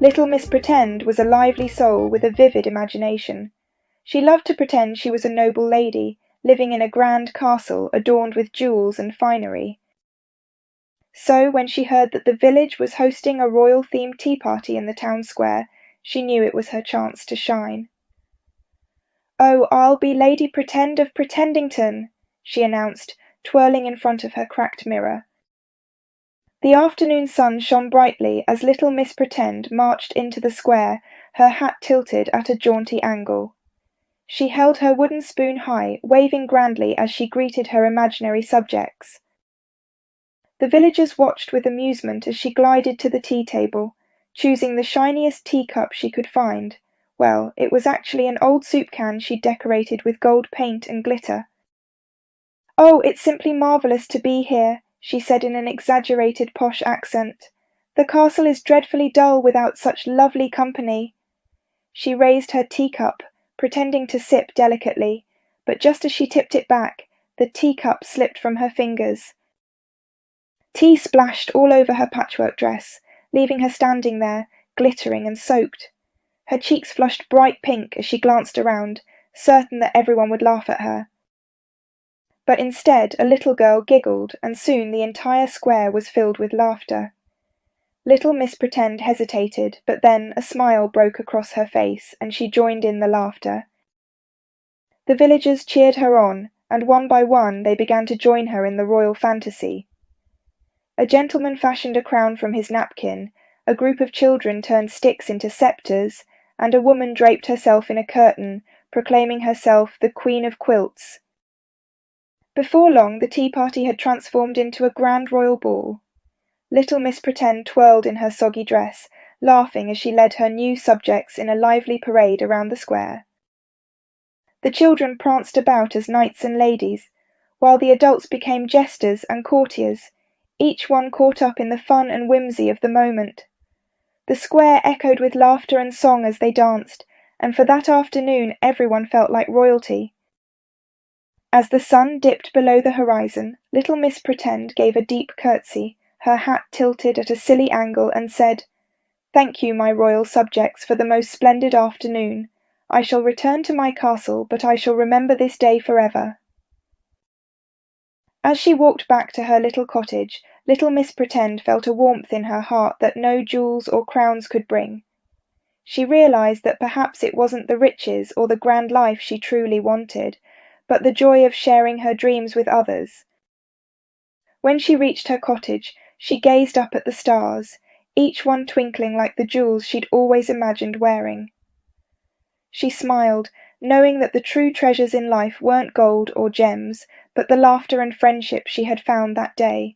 Little Miss Pretend was a lively soul with a vivid imagination. She loved to pretend she was a noble lady, living in a grand castle adorned with jewels and finery. So when she heard that the village was hosting a royal-themed tea party in the town square, she knew it was her chance to shine. "Oh, I'll be Lady Pretend of Pretendington," she announced, twirling in front of her cracked mirror. The afternoon sun shone brightly as little Miss Pretend marched into the square, her hat tilted at a jaunty angle. She held her wooden spoon high, waving grandly as she greeted her imaginary subjects. The villagers watched with amusement as she glided to the tea table, choosing the shiniest teacup she could find. Well, it was actually an old soup can she'd decorated with gold paint and glitter. "Oh, it's simply marvellous to be here," she said in an exaggerated posh accent. "The castle is dreadfully dull without such lovely company." She raised her teacup, pretending to sip delicately, but just as she tipped it back, the teacup slipped from her fingers. Tea splashed all over her patchwork dress, leaving her standing there, glittering and soaked. Her cheeks flushed bright pink as she glanced around, certain that everyone would laugh at her. But instead a little girl giggled, and soon the entire square was filled with laughter. Little Miss Pretend hesitated, but then a smile broke across her face, and she joined in the laughter. The villagers cheered her on, and one by one they began to join her in the royal fantasy. A gentleman fashioned a crown from his napkin, a group of children turned sticks into sceptres, and a woman draped herself in a curtain, proclaiming herself the Queen of Quilts. Before long the tea party had transformed into a grand royal ball. Little Miss Pretend twirled in her soggy dress, laughing as she led her new subjects in a lively parade around the square. The children pranced about as knights and ladies, while the adults became jesters and courtiers, each one caught up in the fun and whimsy of the moment. The square echoed with laughter and song as they danced, and for that afternoon everyone felt like royalty. As the sun dipped below the horizon, little Miss Pretend gave a deep curtsy, her hat tilted at a silly angle, and said, "Thank you, my royal subjects, for the most splendid afternoon. I shall return to my castle, but I shall remember this day forever." As she walked back to her little cottage, little Miss Pretend felt a warmth in her heart that no jewels or crowns could bring. She realized that perhaps it wasn't the riches or the grand life she truly wanted, but the joy of sharing her dreams with others. When she reached her cottage, she gazed up at the stars, each one twinkling like the jewels she'd always imagined wearing. She smiled, knowing that the true treasures in life weren't gold or gems, but the laughter and friendship she had found that day.